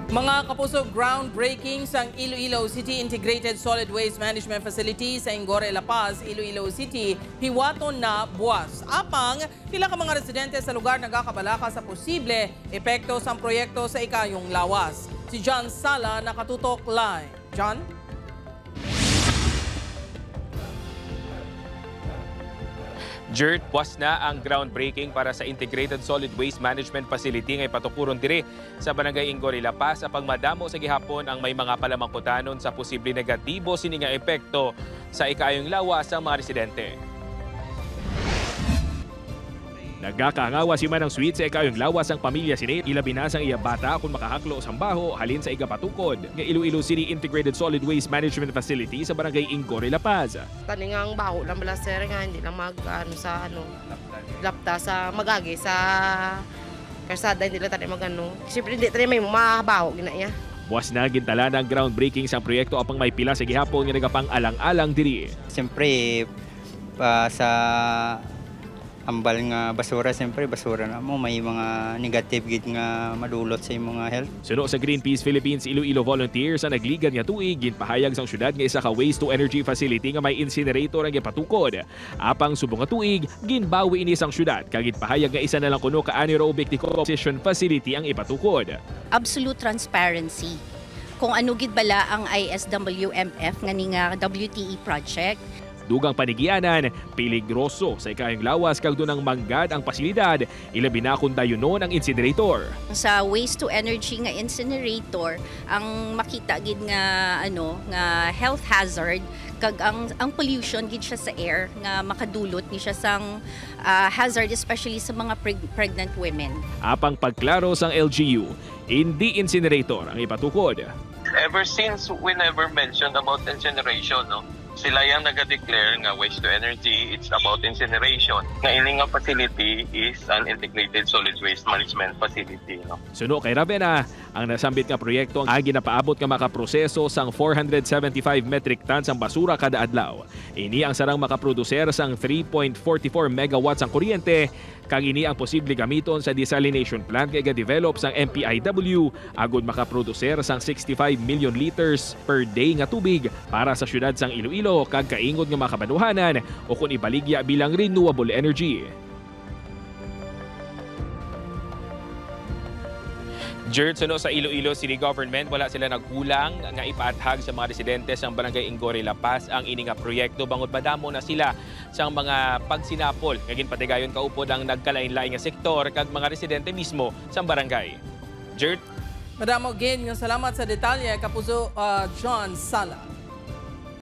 Mga kapuso, groundbreaking sa Iloilo City Integrated Solid Waste Management Facility sa Ingore, La Paz, Iloilo City, hiwaton na buwas. Apang, ilang ka mga residente sa lugar nagkakabalaka sa posible epekto sa proyekto sa ikayong lawas. Si John Sala nakatutok live. John? Jert, was na ang groundbreaking para sa Integrated Solid Waste Management Facility ngay patukuron diri sa Barangay Ingore, La Paz apang madamo sa gihapon ang may mga palamangkutanon sa posible negatibo sini nga epekto sa ikayong lawas ang mga residente. Nagkakangawa si Manang Sweet sa ikayong lawas ang pamilya sini, ilabi na sang iya bata kung makahaklo sa baho halin sa igapatukod nga Iloilo City Integrated Solid Waste Management Facility sa Barangay Ingore, La Paz. Tani nga ang baho lang bala sir nga hindi lang lapta sa magagi sa karsada, hindi lang tani siyempre hindi tani may mabaho ginaya. Buwas na gintala ng groundbreaking sa proyekto apang may pila sa gihapon nga nagapang alang-alang diri. Siyempre sa ambal nga basura, siyempre basura na mo may mga negative gid nga madulot sa imong mga health. Suno sa Greenpeace Philippines Iloilo volunteers ang nagligan nga tuig ginpahayag sang syudad nga isa ka waste to energy facility nga may incinerator ang gipatukod. Apang subong nga tuig ginbawi ini sang syudad kag ginpahayag nga isa na lang kuno ka anaerobic decomposition facility ang ipatukod. Absolute transparency kung ano gid bala ang ISWMF nga ni nga WTE project. Dugang panigianan, peligroso sa ikayong lawas kag dunang manggad ang pasilidad, ilabi na kung dayunon ang incinerator. Sa waste to energy nga incinerator, ang makita gid nga nga health hazard kag ang pollution gid siya sa air nga makadulot ni siya sang hazard especially sa mga pregnant women. Apang pagklaro sang LGU, hindi incinerator ang ipatukod. Ever since we never mentioned about incineration, sila yung nag-declare nga waste to energy, it's about incineration. Nga ini nga facility is an integrated solid waste management facility. Suno kay Ravena, ang nasambit nga proyekto ang ginapaabot nga makaproseso sang 475 metric tons ang basura kada adlaw. Ini ang sarang makaproduser sang 3.44 megawatts ang kuryente, kag ini ang posible gamiton sa desalination plant kay ga-develop sang MPIW agud makaproduser sang 65 million liters per day nga tubig para sa syudad sang Iloilo kag kaingod nga makabanuhanan o kung ibaligya bilang renewable energy. Jert, suno sa Iloilo City Government, wala sila nagkulang nga ipaathag sa mga residente sa Barangay Ingore, La Paz ang ini nga proyekto bangod madamo na sila sa mga pagsinapol nga ginpatigayon kaupod ang nagkalain-lain nga sektor kag mga residente mismo sa barangay. Jert, Madamo again, salamat sa detalye, Kapuso John Sala.